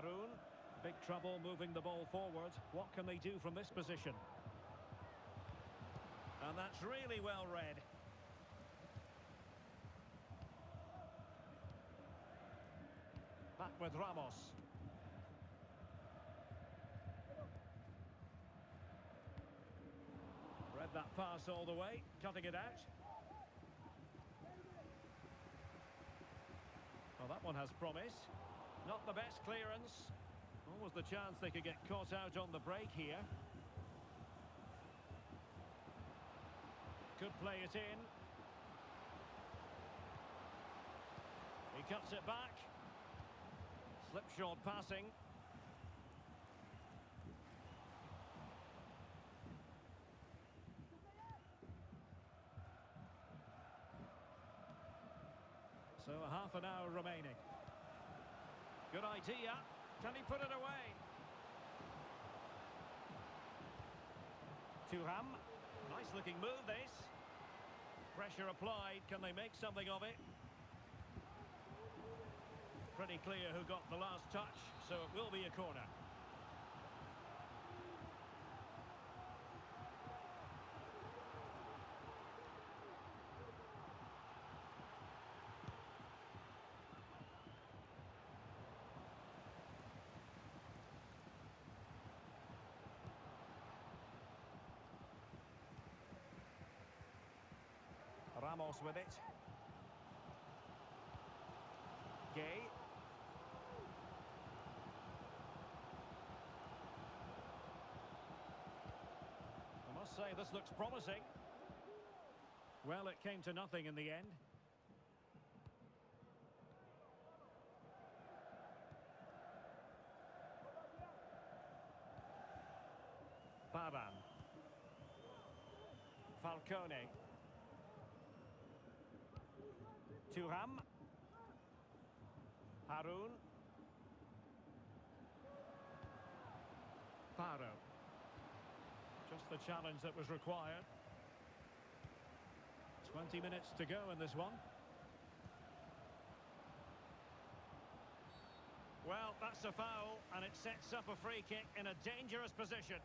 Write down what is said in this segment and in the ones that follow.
Haroun. Big trouble moving the ball forward. What can they do from this position? And that's really well read. Back with Ramos. Read that pass all the way, cutting it out. Well, that one has promise. Not the best clearance. Almost the chance they could get caught out on the break here. Could play it in. He cuts it back. Slipshod passing. So half an hour remaining. Good idea. Can he put it away? Thuram. Nice looking move this. Pressure applied. Can they make something of it? Pretty clear who got the last touch, so it will be a corner. Ramos with it. Gay. I must say this looks promising. Well, it came to nothing in the end. Pavan. Falcone. Thuram. Haroun. Paro. Just the challenge that was required. 20 minutes to go in this one. Well, that's a foul, and it sets up a free kick in a dangerous position.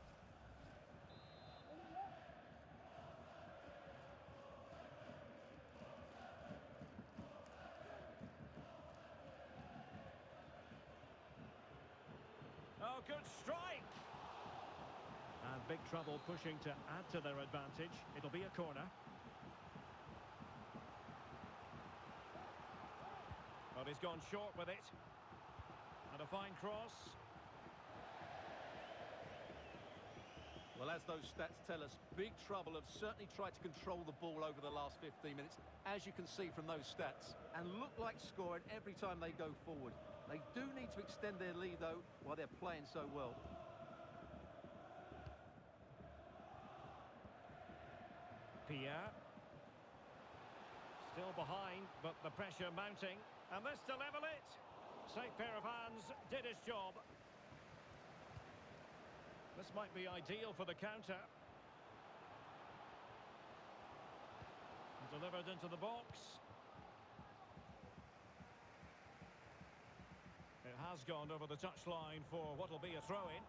Oh, good strike! And big trouble pushing to add to their advantage. It'll be a corner. But he's gone short with it. And a fine cross. Well, as those stats tell us, big trouble have certainly tried to control the ball over the last 15 minutes, as you can see from those stats, and look like scoring every time they go forward. They do need to extend their lead, though, while they're playing so well. Pierre. Still behind, but the pressure mounting. And this to level it. Safe pair of hands, did his job. This might be ideal for the counter. Delivered into the box. It has gone over the touchline for what will be a throw-in.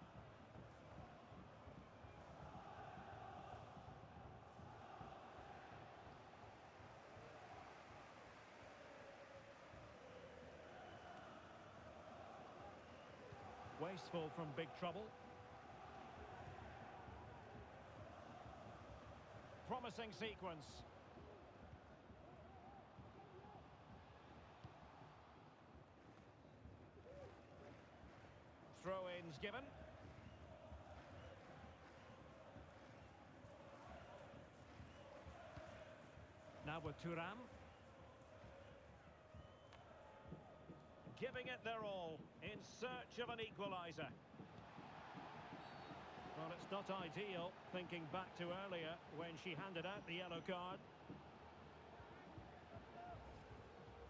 Wasteful from big trouble. Promising sequence. Throw-ins given. Now with Thuram. Giving it their all in search of an equaliser. Well, it's not ideal, thinking back to earlier when she handed out the yellow card.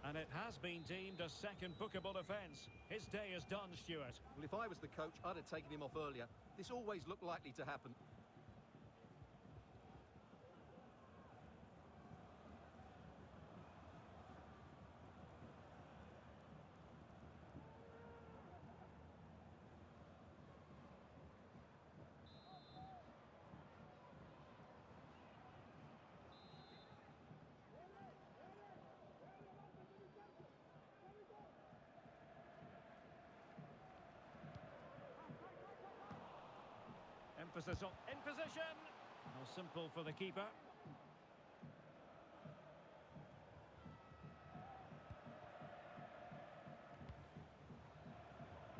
And it has been deemed a second bookable offence. His day is done, Stuart. Well, if I was the coach, I'd have taken him off earlier. This always looked likely to happen. emphasis on in position. How simple for the keeper.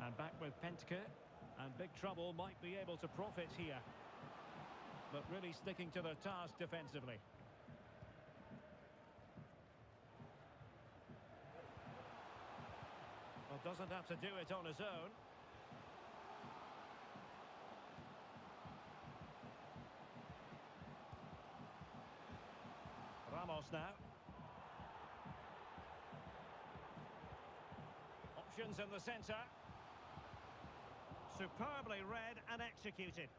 And back with Pentke. And big trouble might be able to profit here. But really sticking to their task defensively. Well, doesn't have to do it on his own. Ramos now. Options in the centre. Superbly read and executed.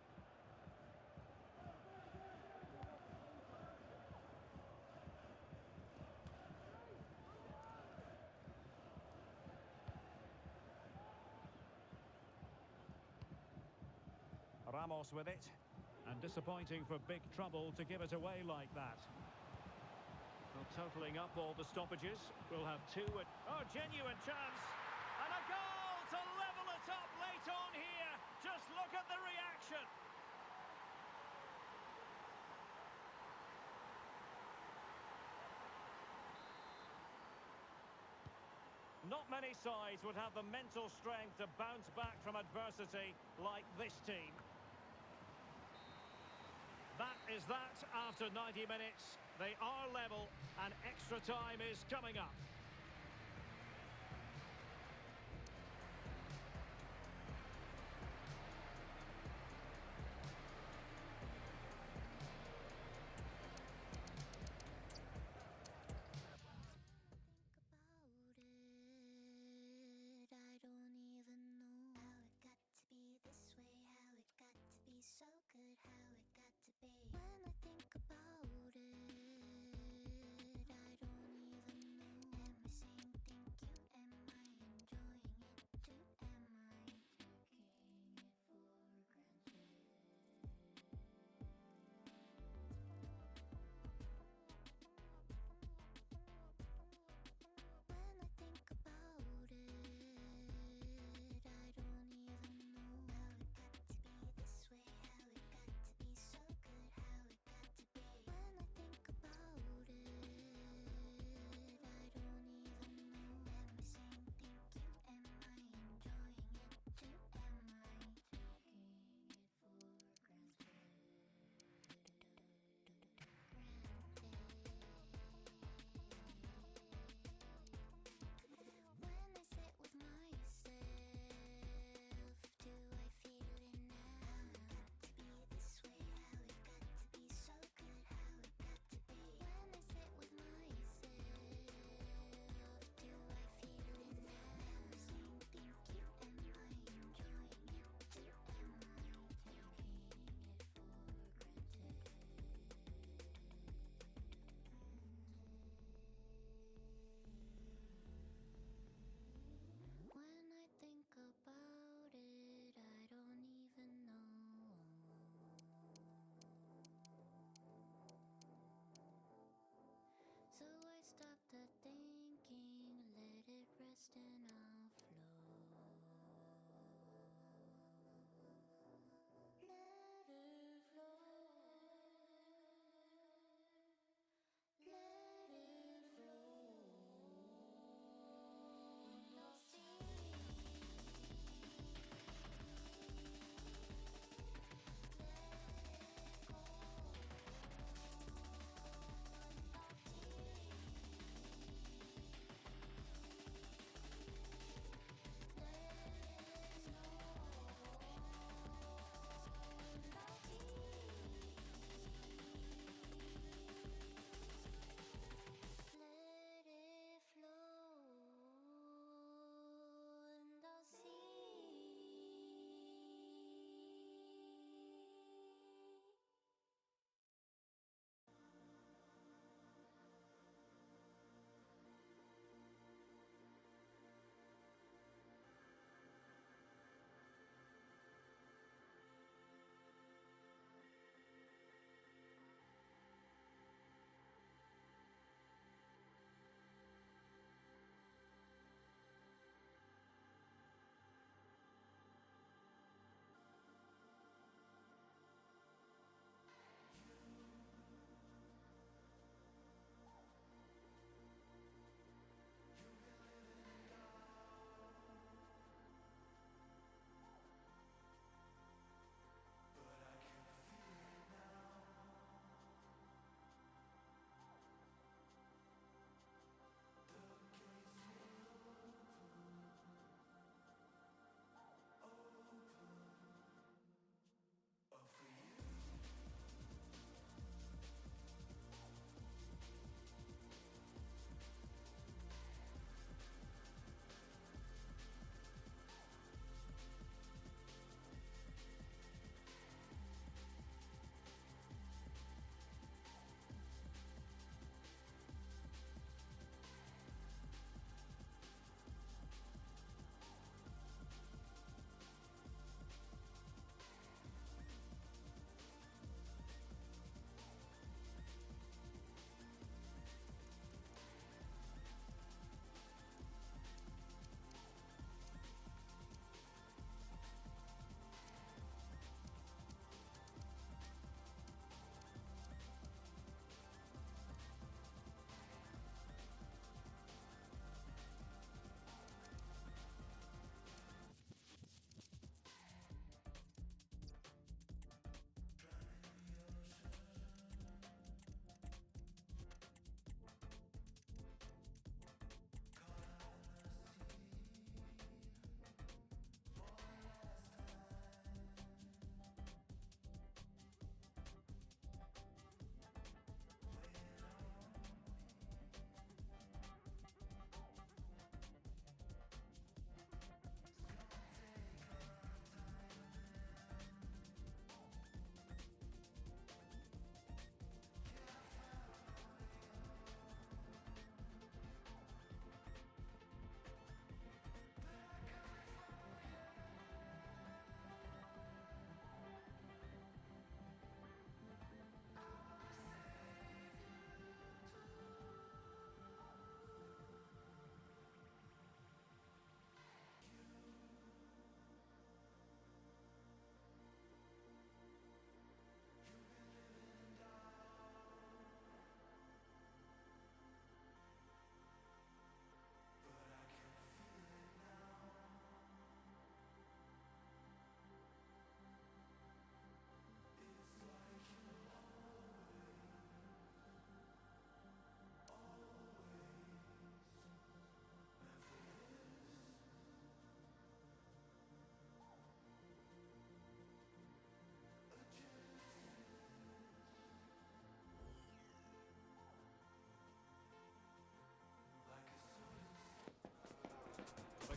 Ramos with it. And disappointing for big trouble to give it away like that. Well, totalling up all the stoppages, we'll have two. Oh, genuine chance. And a goal to level it up late on here. Just look at the reaction. Not many sides would have the mental strength to bounce back from adversity like this team. That is that after 90 minutes. They are level and extra time is coming up. I don't even know how it got to be this way, how it got to be so good, how it got to be. When I think about it, I don't even know. Am I saying thank you? Am I enjoying it too? Am I taking it for granted? When I think about it, I don't even know how it got to be this way, how it got to be so good, how it got to be. When I think about it, I don't even know. Am I saying thank you? Am I enjoying it too? Am I taking it for granted? When I sit with myself, do I feel it now? How it got to be this way, how it got to be so good, how it got to be. When I sit with myself, do I feel it now? Am I saying thank you? Am I enjoying it too? Am I taking it for granted? When I think about it, I don't even know. So I stopped the thinking, let it rest and I'll flow. Let it flow. Let it flow. You'll see.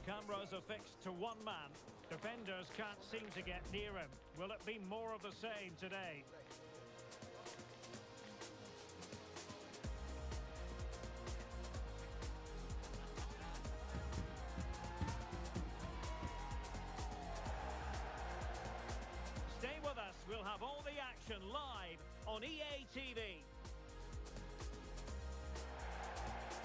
cameras are fixed to one man. Defenders can't seem to get near him. Will it be more of the same today? Stay with us. We'll have all the action live on EA TV.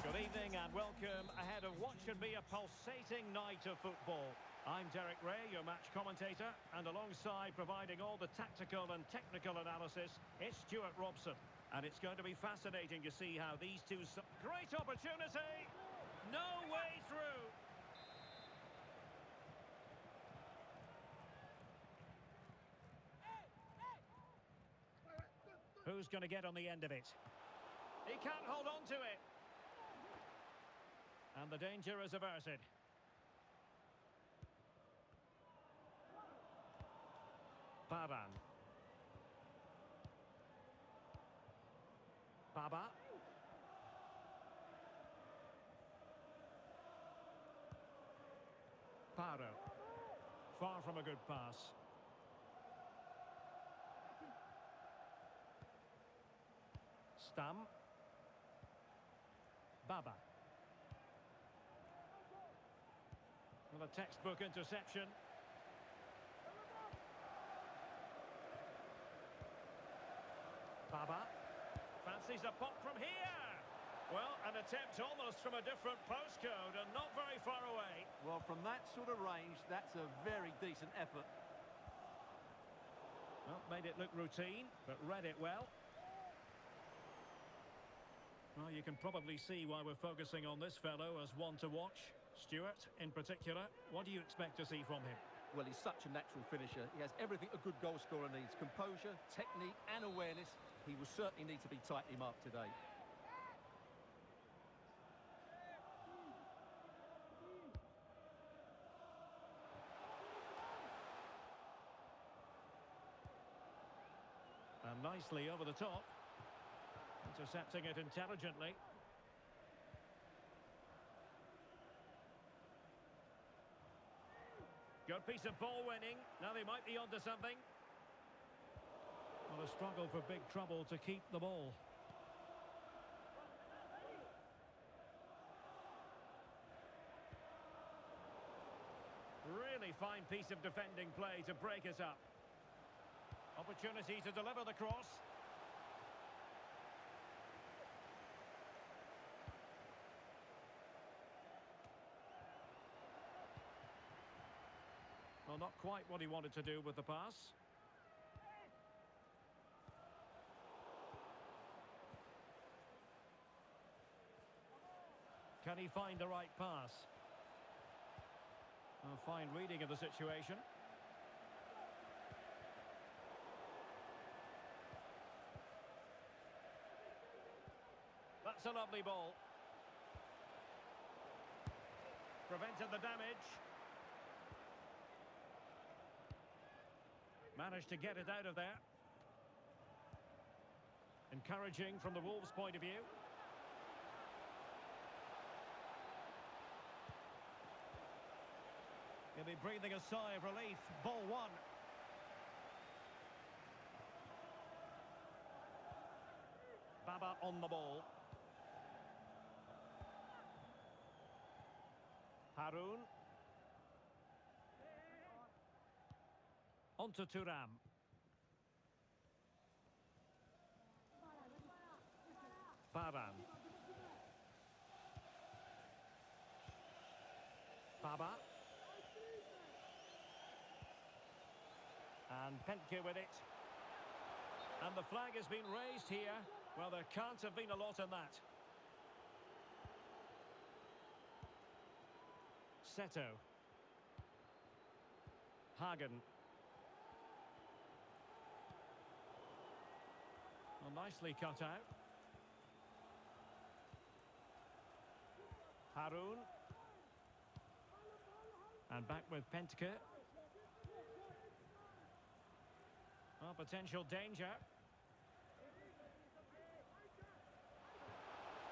Good evening and welcome ahead of what should be a pulsating night of football. I'm Derek Ray, your match commentator, and alongside providing all the tactical and technical analysis, it's Stuart Robson. And it's going to be fascinating to see how these two... Great opportunity! No way through! Who's going to get on the end of it? He can't hold on to it. And the danger is averted. Baran. Baba. Paro. Far from a good pass. Stam. Baba. Well, a textbook interception. Baba. Fancies a pop from here. Well, an attempt almost from a different postcode and not very far away. Well, from that sort of range, that's a very decent effort. Well, made it look routine, but read it well. Well, you can probably see why we're focusing on this fellow as one to watch. Stuart, in particular, what do you expect to see from him? Well, he's such a natural finisher. He has everything a good goal scorer needs. Composure, technique and awareness. He will certainly need to be tightly marked today. And nicely over the top. Intercepting it intelligently. Good piece of ball winning. Now they might be onto something. Well, a struggle for big trouble to keep the ball. Really fine piece of defending play to break us up. Opportunity to deliver the cross. Well, not quite what he wanted to do with the pass. Can he find the right pass? A fine reading of the situation. That's a lovely ball. Prevented the damage. Managed to get it out of there. Encouraging from the Wolves' point of view. He'll be breathing a sigh of relief. Ball one. Baba on the ball. Harun. On to Thuram. Baran. Baba. And Pentke with it. And the flag has been raised here. Well, there can't have been a lot in that. Seto. Hagen. Well, nicely cut out. Harun. And back with Pentke. Well, potential danger.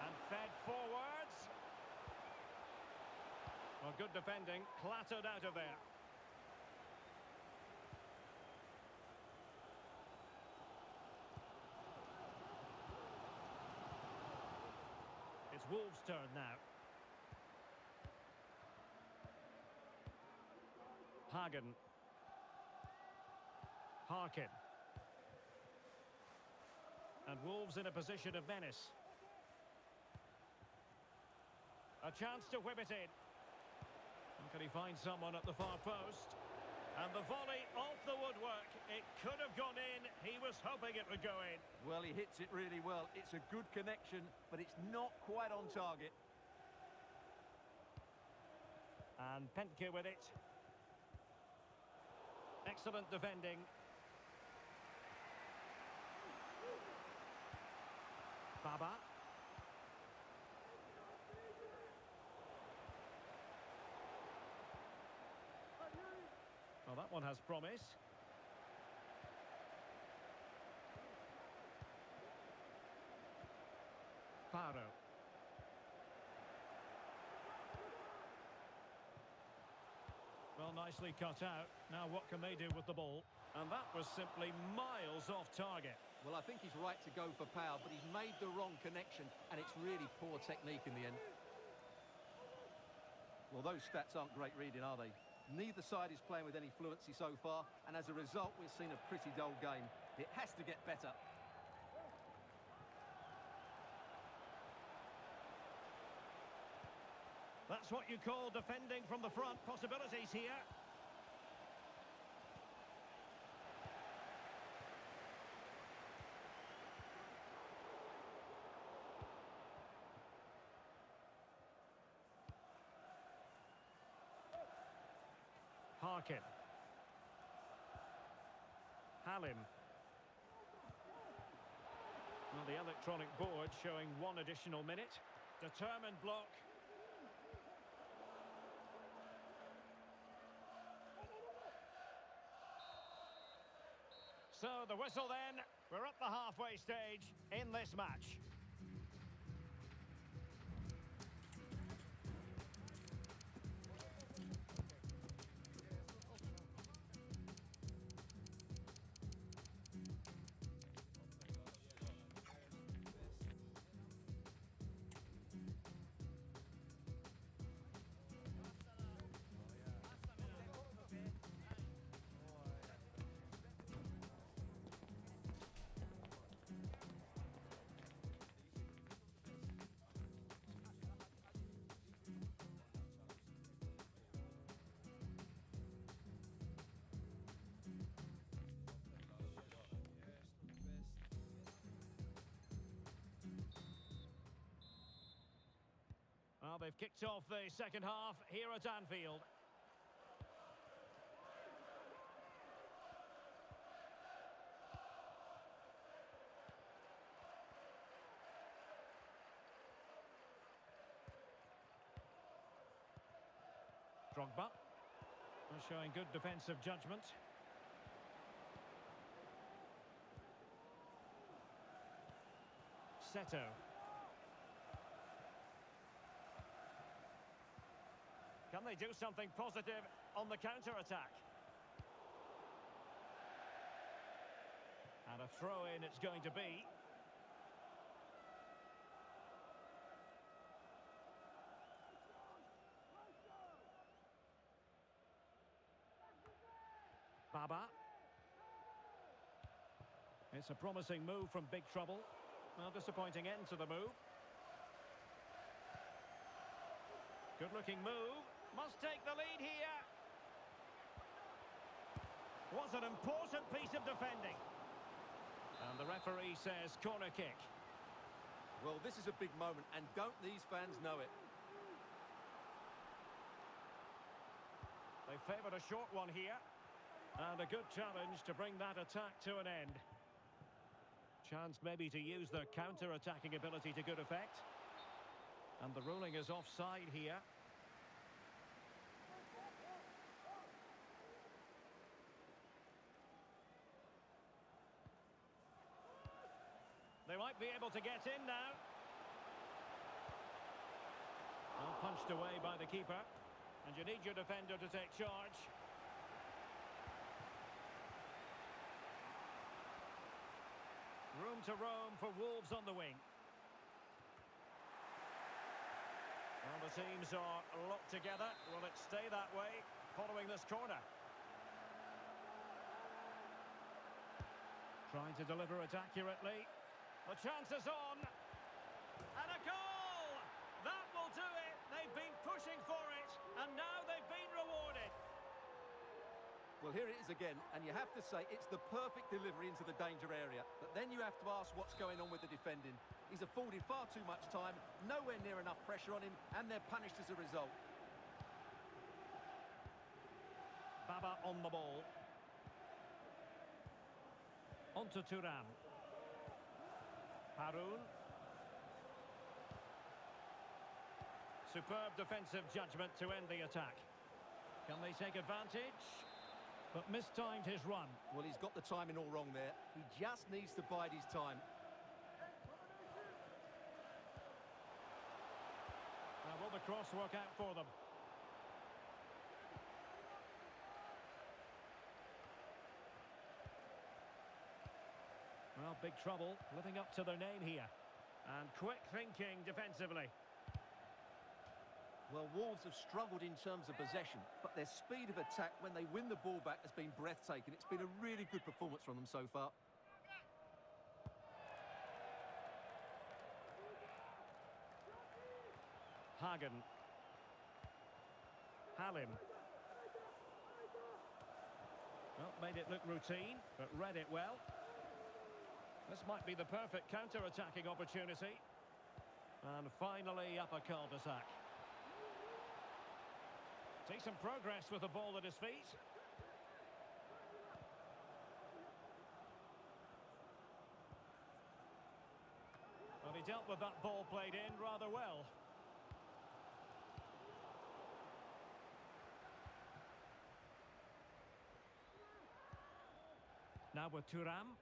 And fed forwards. Well, good defending, clattered out of there. It's Wolves' turn now. Hagen. Harkin. And Wolves in a position of menace. A chance to whip it in. And can he find someone at the far post? And the volley off the woodwork. It could have gone in. He was hoping it would go in. Well, he hits it really well. It's a good connection, but it's not quite on target. And Pentke with it. Excellent defending. Baba. Well, that one has promise. Paro. Well, nicely cut out. Now what can they do with the ball? And that was simply miles off target. Well, I think he's right to go for power, but he's made the wrong connection, and it's really poor technique in the end. Well, those stats aren't great reading, are they? Neither side is playing with any fluency so far, and as a result, we've seen a pretty dull game. It has to get better. That's what you call defending from the front. Possibilities here. Harkin. Halim. Well, the electronic board showing one additional minute. Determined block. So the whistle then. We're up the halfway stage in this match. Well, they've kicked off the second half here at Anfield. Drogba. Showing good defensive judgment. Seto. Can they do something positive on the counter-attack? And a throw-in it's going to be. Baba. It's a promising move from big trouble. Well, disappointing end to the move. Good-looking move. Must take the lead here. Was an important piece of defending. And the referee says corner kick. Well, this is a big moment, and don't these fans know it? They favoured a short one here. And a good challenge to bring that attack to an end. Chance maybe to use their counter-attacking ability to good effect. And the ruling is offside here. They might be able to get in now. Well, punched away by the keeper. And you need your defender to take charge. Room to roam for Wolves on the wing. Well, the teams are locked together. Will it stay that way following this corner? Trying to deliver it accurately. The chance is on. And a goal! That will do it. They've been pushing for it, and now they've been rewarded. Well, here it is again, and you have to say it's the perfect delivery into the danger area. But then you have to ask what's going on with the defending. He's afforded far too much time, nowhere near enough pressure on him, and they're punished as a result. Baba on the ball. On to Thuram. Haroun. Superb defensive judgment to end the attack. Can they take advantage? But mistimed his run. Well, he's got the timing all wrong there. He just needs to bide his time. Now, will the cross work out for them? Well, big trouble, living up to their name here. And quick thinking defensively. Well, Wolves have struggled in terms of possession, but their speed of attack when they win the ball back has been breathtaking. It's been a really good performance from them so far. Hagen. Halim. Well, made it look routine, but read it well. This might be the perfect counter-attacking opportunity. And finally, up a cul-de-sac. Decent progress with the ball at his feet. Well, he dealt with that ball played in rather well. Now with Thuram.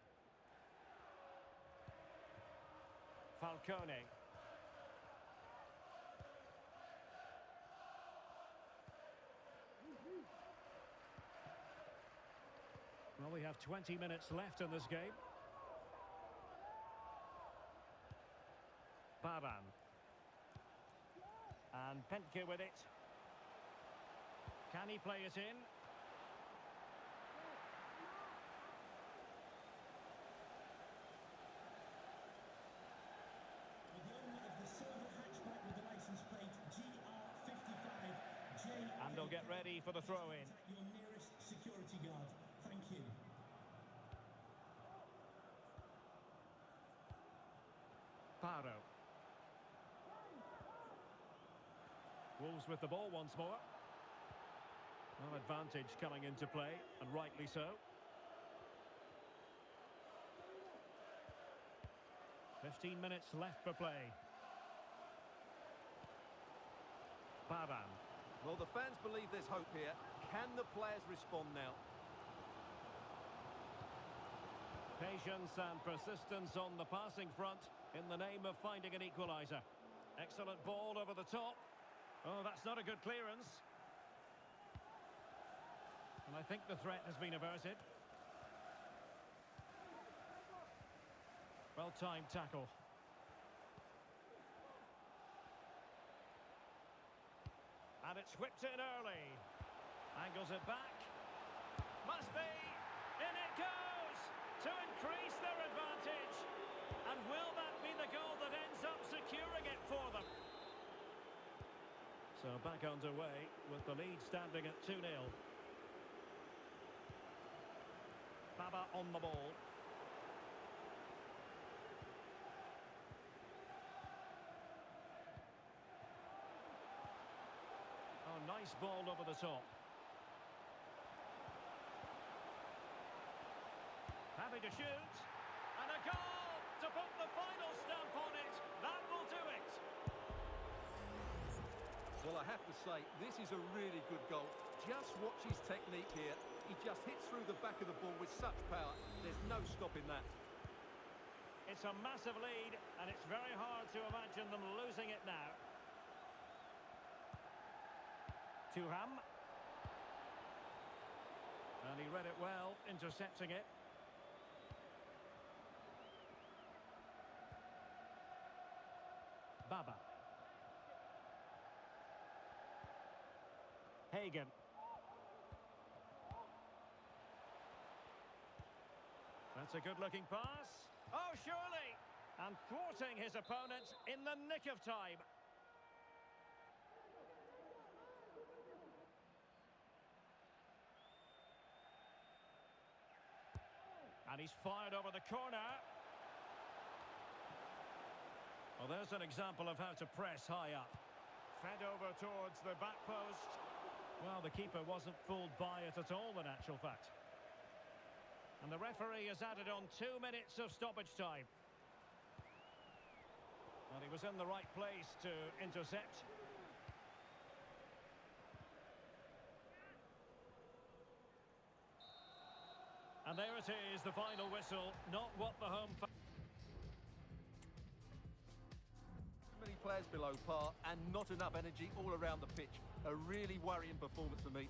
Falcone. Well, we have 20 minutes left in this game. Baran. And Pentke with it. Can he play it in? And they'll get ready for the throw-in. Your nearest security guard. Thank you. Paro. Wolves with the ball once more. Well, advantage coming into play, and rightly so. 15 minutes left for play. Baran. Well, the fans believe there's hope here. Can the players respond now? Patience and persistence on the passing front in the name of finding an equaliser. Excellent ball over the top. Oh, that's not a good clearance. And I think the threat has been averted. Well-timed tackle. And it's whipped in early. Angles it back. Must be. In it goes! To increase their advantage. And will that be the goal that ends up securing it for them? So back underway with the lead standing at 2-0. Baba on the ball. Oh, nice ball over the top. Happy to shoot. And a goal to put the final stamp on it. That will do it. Well, I have to say, this is a really good goal. Just watch his technique here. He just hits through the back of the ball with such power. There's no stopping that. It's a massive lead, and it's very hard to imagine them losing it now. Thuram. And he read it well, intercepting it. Baba. Hagen. That's a good-looking pass. Oh, surely! And thwarting his opponent in the nick of time. And he's fired over the corner. Well, there's an example of how to press high up. Fed over towards the back post. Well, the keeper wasn't fooled by it at all, in actual fact. And the referee has added on 2 minutes of stoppage time. Well, he was in the right place to intercept. And there it is, the final whistle. Not what the home... Many players below par and not enough energy all around the pitch. A really worrying performance for me.